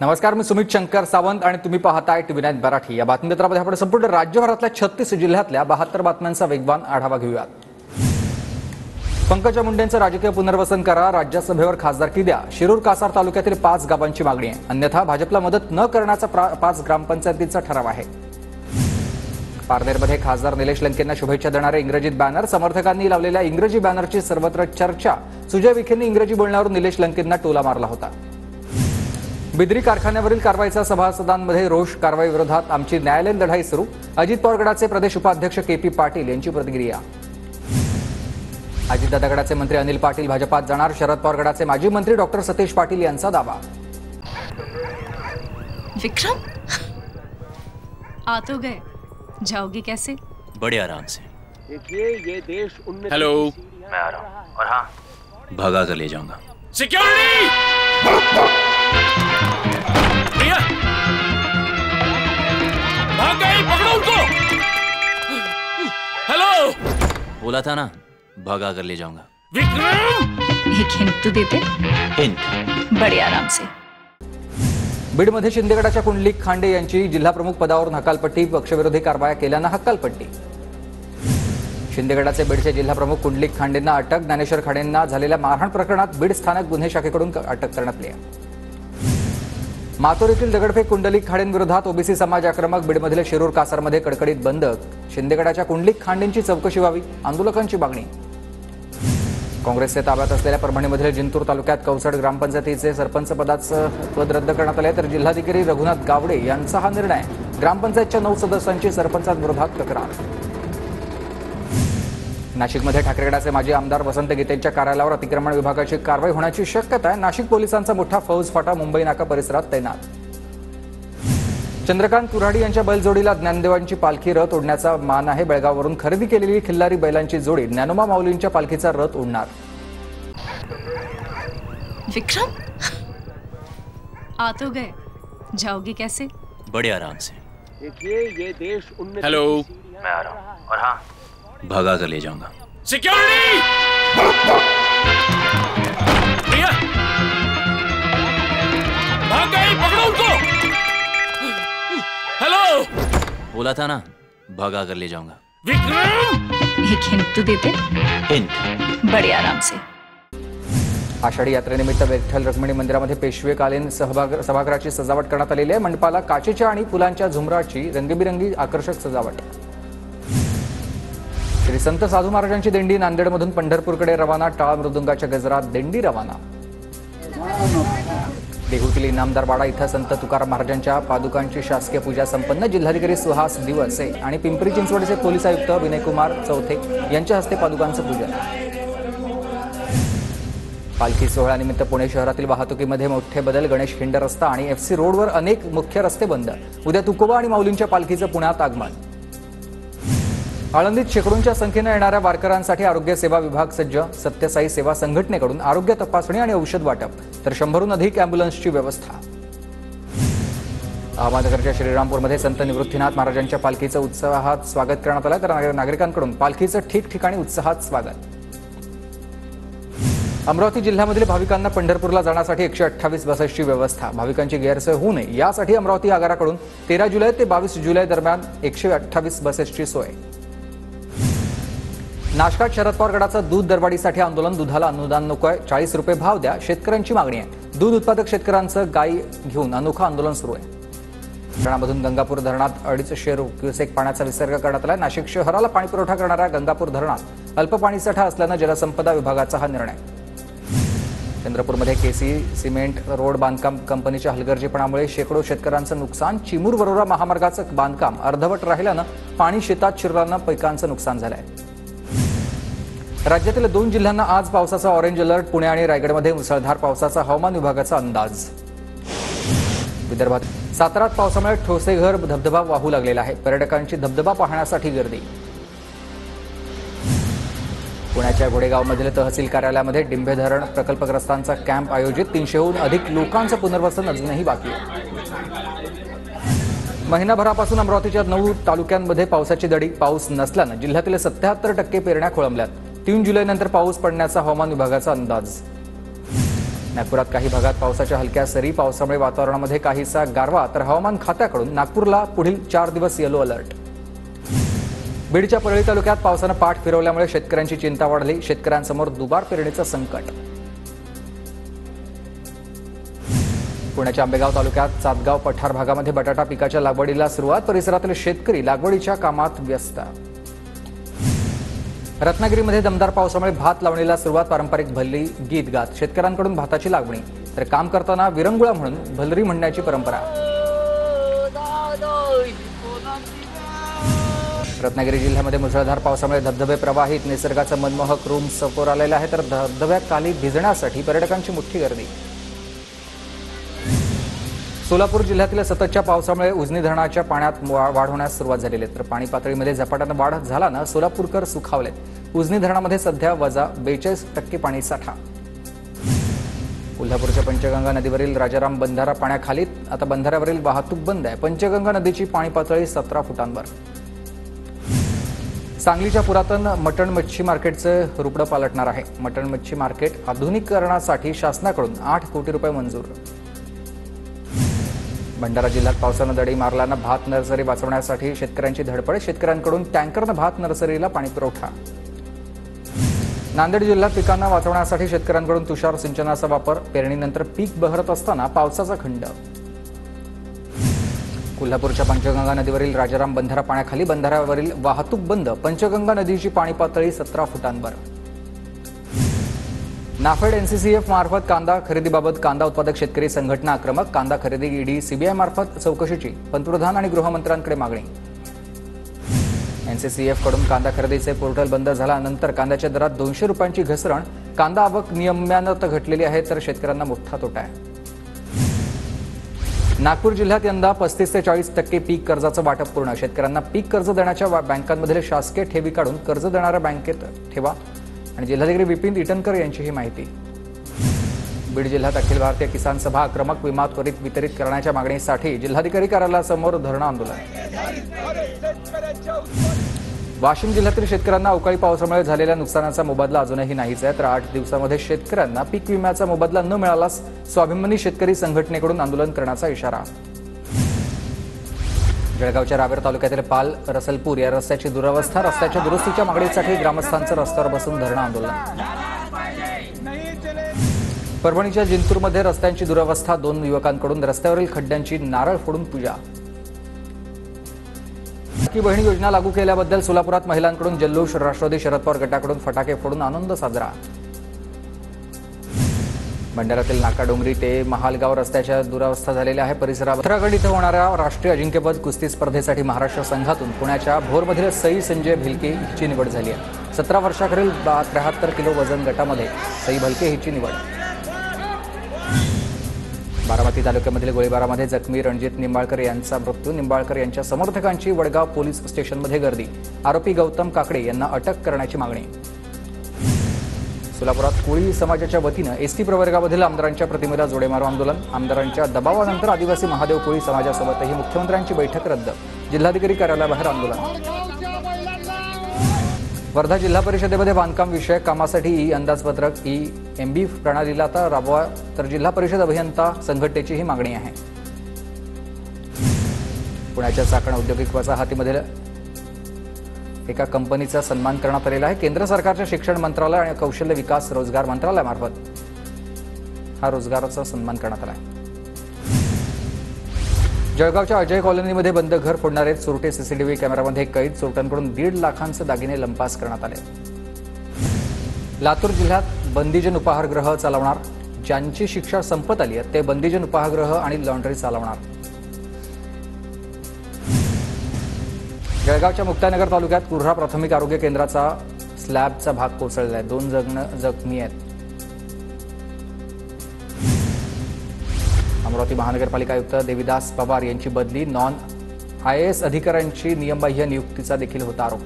नमस्कार, मी सुमित शंकर सावंत आणि तुम्ही पाहताय टीव्ही 9 मराठी। या बातमीपत्रामध्ये आपण संपूर्ण राज्यभरातल्या 36 जिल्ह्यातल्या 72 बातम्यांचा वेगवान आढावा घेऊयात। पंकजा मुंडेंचं राजकीय पुनर्वसन करा, राज्यसभेवर खासदारकी द्या, शिरूर कासार तालुक्यातील 5 गावांची मागणी आहे। अन्यथा भाजपला मदत न करण्याचा 5 ग्रामपंचायतींचा ठराव आहे। पारनेरमध्ये खासदार निलेश लंकेंना शुभेच्छा देणारे इंग्रजीत बॅनर, समर्थकांनी लावलेल्या इंग्रजी बॅनरची सर्वत्र चर्चा। सुजय विखेंनी इंग्रजी बोलण्यावरून निलेश लंकेंना टोला मारला होता। बिद्री कारखान्यावरील कारवाईचा सभासदांमध्ये रोष, कारवाई विरोधात आमची न्यायालयीन लढाई सुरू। अजित पवार गटाचे प्रदेश उपाध्यक्ष के.पी. पाटील यांची प्रतिक्रिया। अजितदादा गटाचे मंत्री अनिल पाटील भाजपात जाणार, शरद पवार गटाचे माजी मंत्री डॉक्टर सतीश पाटील यांचा दावा। विक्रम आ तो गए, जाओगे कैसे? बड़े आराम से। देखिए ये देश हेलो, मैं आ रहा हूँ और हाँ, भगा कर ले जाऊंगा। सिक्योरिटी! भैया, भाग गई, पकड़ो उनको। हेलो, बोला था ना, भगा कर ले जाऊंगा। विक्रम! एक हिंट तो देते। हिंट? बड़े आराम से। बीडमध्ये शिंदे गटाच्या कुंडलिक खांडे यांची जिल्हाप्रमुख पदावरून हकालपट्टी, पक्षविरोधी कारवाया केल्यानं हकालपट्टी। शिंदे गटाचे बीडचे जिल्हाप्रमुख कुंडलिक खांडेंना अटक, ज्ञानेश्वर खाडेंना झालेल्या मारहाण प्रकरणात बीड स्थानक गुन्हे शाखेकडून अटक करण्यात आली आहे। मातोर येथील दगडफेक कुंडलिक खाडेंविरोधात ओबीसी समाज आक्रमक, बीडमधील शिरूर कासारमध्ये कडकडीत बंद, शिंदे गटाच्या कुंडलिक खांडेंची चौकशी व्हावी, आंदोलकांची मागणी। काँग्रेसचे ताब्यात असलेल्या परभणीमधील जिंतूर तालुक्यात कौसड ग्रामपंचायतीचे सरपंच पदाचं पद रद्द करण्यात आले, तर जिल्हाधिकारी रघुनाथ गावडे यांचा हा निर्णय। ग्रामपंचायतच्या 9 सदस्यांची सरपंचांविरोधात तक्रार। नाशिकमध्ये ठाकरे गटाचे माजी आमदार वसंत गीतेंच्या कार्यालयावर अतिक्रमण विभागाची कारवाई होण्याची शक्यता आहे। नाशिक पोलिसांचा मोठा फौज फाटा मुंबई नाका परिसरात तैनात। चंद्रकांत कुऱ्हाडी यांच्या बैलजोडीला ज्ञानदेवांची पालखी रथ ओढण्याचा मान आहे। बेळगाववरून खरेदी केलेली खिल्लारी बैलांची जोडी ज्ञानोबा माऊलींच्या पालखीचा रथ ओढणार। विक्रम आ तो गए, जाओगे कैसे? बड़े आराम से। देखिए ये देश हेलो, मैं आ रहा हूँ और हाँ, भगा कर ले जाऊंगा। सिक्योरिटी! भैया, भाग गई, पकड़ो उनको। हेलो, बोला था ना, भगा कर ले जाऊंगा। विक्रम! एक हिंट तो देते। हिंट? बड़े आराम से। आषाढी यात्रेनिमित्त विठ्ठल रुक्मिणी मंदिरामध्ये पेशवेकालीन सभागृहाची सजावट करण्यात आलेली आहे। मंडपाला काचेच्या आणि फुलांच्या झुमराची रंगीबिरंगी आकर्षक सजावट। श्री संत साधू महाराजांची दिंडी नांदेडमधून पंढरपूरकडे रवाना, टाळ मृदुंगाच्या गजरात दिंडी रवाना। देहूतील इनामदारवाडा इथं संत तुकाराम महाराजांच्या पादुकांची शासकीय पूजा संपन्न, जिल्हाधिकारी सुहास दिवसे आणि पिंपरी चिंचवडचे पोलीस आयुक्त विनयकुमार चौथे यांच्या हस्ते पादुकांचं पूजन। पालखी सोहळ्यानिमित्त पुणे शहरातील वाहतुकीमध्ये मोठे बदल, गणेश खिंड रस्ता आणि एफसी रोडवर अनेक मुख्य रस्ते बंद। उद्या तुकोबा आणि माऊलींच्या पालखीचं पुण्यात आगमन। आळंदीत शेकडोंच्या संख्येने येणाऱ्या वारकऱ्यांसाठी आरोग्य सेवा विभाग सज्ज, सत्यसाई सेवा संघटनेकडून आरोग्य तपासणी आणि औषध वाटप, तर 100हून अधिक अँब्युलन्सची व्यवस्था। अहमदनगरच्या श्रीरामपूरमध्ये संत निवृत्तीनाथ महाराजांच्या पालखीचं उत्साहात स्वागत करण्यात आलं, तर नागरिकांकडून पालखीचं ठिकठिकाणी उत्साहात स्वागत। अमरावती जिल्ह्यामधील भाविकांना पंढरपूरला जाण्यासाठी 128 बसेसची व्यवस्था, भाविकांची गैरसोय होऊ नये यासाठी अमरावती आगाराकडून 13 जुलै ते 22 जुलै दरम्यान 128 बसेसची सोय। नाशकात शरद पवार गटाचं दूध दरवाढीसाठी आंदोलन, दुधाला अनुदान नकोय, 40 रुपये भाव द्या, शेतकऱ्यांची मागणी आहे। दूध उत्पादक शेतकऱ्यांचं गाई घेऊन अनोखं आंदोलन सुरू आहे। धरणामधून गंगापूर धरणात 250 क्युसेक पाण्याचा विसर्ग करण्यात आला। नाशिक शहराला पाणी पुरवठा करणाऱ्या गंगापूर धरणात अल्प पाणीसाठा असल्यानं जलसंपदा विभागाचा हा निर्णय। चंद्रपूरमध्ये केसी सिमेंट रोड बांधकाम कंपनीच्या हलगर्जीपणामुळे शेकडो शेतकऱ्यांचं नुकसान। चिमूर वरोरा महामार्गाचं बांधकाम अर्धवट राहिल्यानं पाणी शेतात शिरल्यानं पिकांचं नुकसान झालंय। राज्यातील 2 जिल्ह्यांना आज पावसाचा ऑरेंज अलर्ट, पुणे आणि रायगडमध्ये मुसळधार पावसाचा हवामान विभागाचा अंदाज। विदर्भात सातारात पावसामुळे ठोसेघर धबधबा वाहू लागलेला आहे, पर्यटकांची धबधबा पाहण्यासाठी गर्दी। पुण्याच्या गोडेगावमधील तहसील कार्यालयामध्ये डिंभे धरण प्रकल्पग्रस्तांचा कॅम्प आयोजित, 300हून अधिक लोकांचं पुनर्वसन अजूनही बाकी आहे। महिनाभरापासून अमरावतीच्या 9 तालुक्यांमध्ये पावसाची दडी, पाऊस नसल्यानं जिल्ह्यातील 77% पेरण्या खोळंबल्यात। 3 जुलैनंतर पाऊस पडण्याचा हवामान विभागाचा अंदाज। नागपुरात काही भागात पावसाच्या हलक्या सरी. पावसामुळे वातावरणामध्ये काहीसा गारवा, तर हवामान खात्याकडून नागपूरला पुढील 4 दिवस येलो अलर्ट. बीडच्या परळी तालुक्यात पावसानं पाठ फिरवल्यामुळे शेतकऱ्यांची चिंता वाढली. शेतकऱ्यांसमोर दुबार पेरणीचं संकट. पुण्याच्या आंबेगाव तालुक्यात चातगाव पठार भागामध्ये बटाटा पिकाच्या लागवडीला सुरुवात. परिसरातील शेतकरी लागवडीच्या कामात व्यस्त. रत्नागिरीमध्ये दमदार पावसामुळे भात लावणीला सुरुवात. पारंपरिक भल्ली गीत गात शेतकऱ्यांकडून भाताची लागवडी, तर काम करताना विरंगुळा म्हणून भलरी म्हणण्याची परंपरा. रत्नागिरी जिल्ह्यामध्ये मुसळधार पावसामुळे धबधबे प्रवाहित. निसर्गाचं मनमोहक रूम समोर आलेलं आहे, तर धबधब्याखाली भिजण्यासाठी पर्यटकांची मोठी गर्दी. सोलापूर जिल्ह्यातील सततच्या पावसामुळे उजनी धरणाच्या पाण्यात वाढ होण्यास सुरुवात झालेली आहे, तर पाणी पातळीमध्ये झपाट्यानं वाढ झाल्यानं सोलापूरकर सुखावलेत. उजनी धरणामध्ये सध्या वजा 42% पाणी साठा. कोल्हापूरच्या पंचगंगा नदीवरील राजाराम बंधारा पाण्याखाली. आता बंधाऱ्यावरील वाहतूक बंद आहे. पंचगंगा नदीची पाणी पातळी 17 फुटांवर. सांगलीच्या पुरातन मटण मच्छी मार्केटचं रुपडं पालटणार आहे. मटण मच्छी मार्केट आधुनिकीकरणासाठी शासनाकडून 8 कोटी रुपये मंजूर. भंडारा जिल्ह्यात पावसानं दडी मारल्यानं भात नर्सरी वाचवण्यासाठी शेतकऱ्यांची धडपड. शेतकऱ्यांकडून टँकरनं भात नर्सरीला पाणी पुरवठा. नांदेड जिल्ह्यात पिकांना वाचवण्यासाठी शेतकऱ्यांकडून तुषार सिंचनाचा वापर. पेरणीनंतर पीक बहरत असताना पावसाचा खंड. कोल्हापूरच्या पंचगंगा नदीवरील राजाराम बंधारा पाण्याखाली. बंधाऱ्यावरील वाहतूक बंद. पंचगंगा नदीची पाणी पातळी 17 फुटांवर. नाफेड एनसीसीएफ मार्फत कांदा खरेदीबाबत कांदा उत्पादक शेतकरी संघटना आक्रमक. कांदा खरेदी ईडी सीबीआय मार्फत चौकशीची पंतप्रधान आणि गृहमंत्र्यांकडे मागणी. एनसीसीएफ कडून कांदा खरेदीचे पोर्टल बंद झाल्यानंतर कांद्याच्या दरात 200 रुपयांची घसरण. कांदा आवक नियमित घटलेली आहे, तर शेतकऱ्यांना मोठा तोटा आहे. नागपूर जिल्ह्यात यंदा 35 ते 40% पीक कर्जाचं वाटप पूर्ण. शेतकऱ्यांना पीक कर्ज देण्याच्या बँकांमधील शासकीय ठेवी काढून कर्ज देणाऱ्या बँकेत ठेवा. आणि जिल्हाधिकारी विपिन इटनकर यांची ही माहिती. बीड जिल्ह्यात अखिल भारतीय किसान सभा आक्रमक. विमा त्वरित वितरित करण्याच्या मागणीसाठी जिल्हाधिकारी कार्यालयासमोर धरणं आंदोलन. वाशिम जिल्ह्यातील शेतकऱ्यांना अवकाळी पावसामुळे झालेल्या नुकसानाचा मोबदला अजूनही नाहीच आहे, तर 8 दिवसांमध्ये शेतकऱ्यांना पीक विम्याचा मोबदला न मिळाल्यास स्वाभिमानी शेतकरी संघटनेकडून आंदोलन करण्याचा इशारा. जळगावच्या रावेर तालुक्यातील पाल रसलपूर या रस्त्याची दुरवस्था. रस्त्याच्या दुरुस्तीच्या मागणीसाठी ग्रामस्थांचं रस्त्यावर बसून धरणं आंदोलन. परभणीच्या जिंतूरमध्ये रस्त्यांची दुरवस्था. 2 युवकांकडून रस्त्यावरील खड्ड्यांची नारळ फोडून पूजा. लाडकी बहीण योजना लागू केल्याबद्दल सोलापुरात महिलांकडून जल्लोष. राष्ट्रवादी शरद पवार गटाकडून फटाके फोडून आनंद साजरा. भंडाऱ्यातील नाकाडोंगरी ते महालगाव रस्त्याच्या दुरावस्था झालेल्या आहे. परिसरात उत्तराखंड इथं होणाऱ्या राष्ट्रीय अजिंक्यपद कुस्ती स्पर्धेसाठी महाराष्ट्र संघातून पुण्याच्या भोरमधील सई संजय भिलके हिची निवड झाली आहे. 17 वर्षाखालील 73 किलो वजन गटामध्ये सई भिलके हिची निवड. बारामती तालुक्यामधील गोळीबारामध्ये जखमी रणजित निंबाळकर यांचा मृत्यू. निंबाळकर यांच्या समर्थकांची वडगाव पोलीस स्टेशनमध्ये गर्दी. आरोपी गौतम काकडे यांना अटक करण्याची मागणी. सोलापुरात कोळी समाजाच्या वतीनं एसटी प्रवर्गामधील आमदारांच्या प्रतिमेला जोडे मारो आंदोलन. आमदारांच्या दबावानंतर आदिवासी महादेव कोळी समाजासोबतही मुख्यमंत्र्यांची बैठक रद्द. जिल्हाधिकारी कार्यालयाबाहेर आंदोलन. वर्धा जिल्हा परिषदेमध्ये बांधकाम विषयक कामासाठी अंदाजपत्रक EMB प्रणालीला आता राबवा, तर जिल्हा परिषद अभियंता संघटनेची ही मागणी आहे. पुण्याच्या चाकण औद्योगिक वसाहतीमधील एका कंपनीचा सन्मान करण्यात आलेला आहे. केंद्र सरकारच्या शिक्षण मंत्रालय आणि कौशल्य विकास रोजगार मंत्रालयामार्फत हा रोजगाराचा सन्मान करण्यात आला आहे. जळगावच्या अजय कॉलनीमध्ये बंद घर फोडणारे चोरटे सीसीटीव्ही कॅमेरामध्ये कैद. चोरट्यांकडून 1.5 लाखांचे दागिने लंपास करण्यात आले. लातूर जिल्ह्यात बंदीजन उपाहारगृह चालवणार. ज्यांची शिक्षा संपत आली आहे ते बंदीजन उपाहारगृह आणि लॉन्ड्री चालवणार. जळगावच्या मुक्ताईनगर तालुक्यात कुर्हा प्राथमिक आरोग्य केंद्राचा स्लॅबचा भाग कोसळला आहे. 2 जण जखमी आहेत. अमरावती महानगरपालिका आयुक्त देविदास पवार यांची बदली. नॉन IAS अधिकाऱ्यांची नियमबाह्य नियुक्तीचा देखील होता आरोप.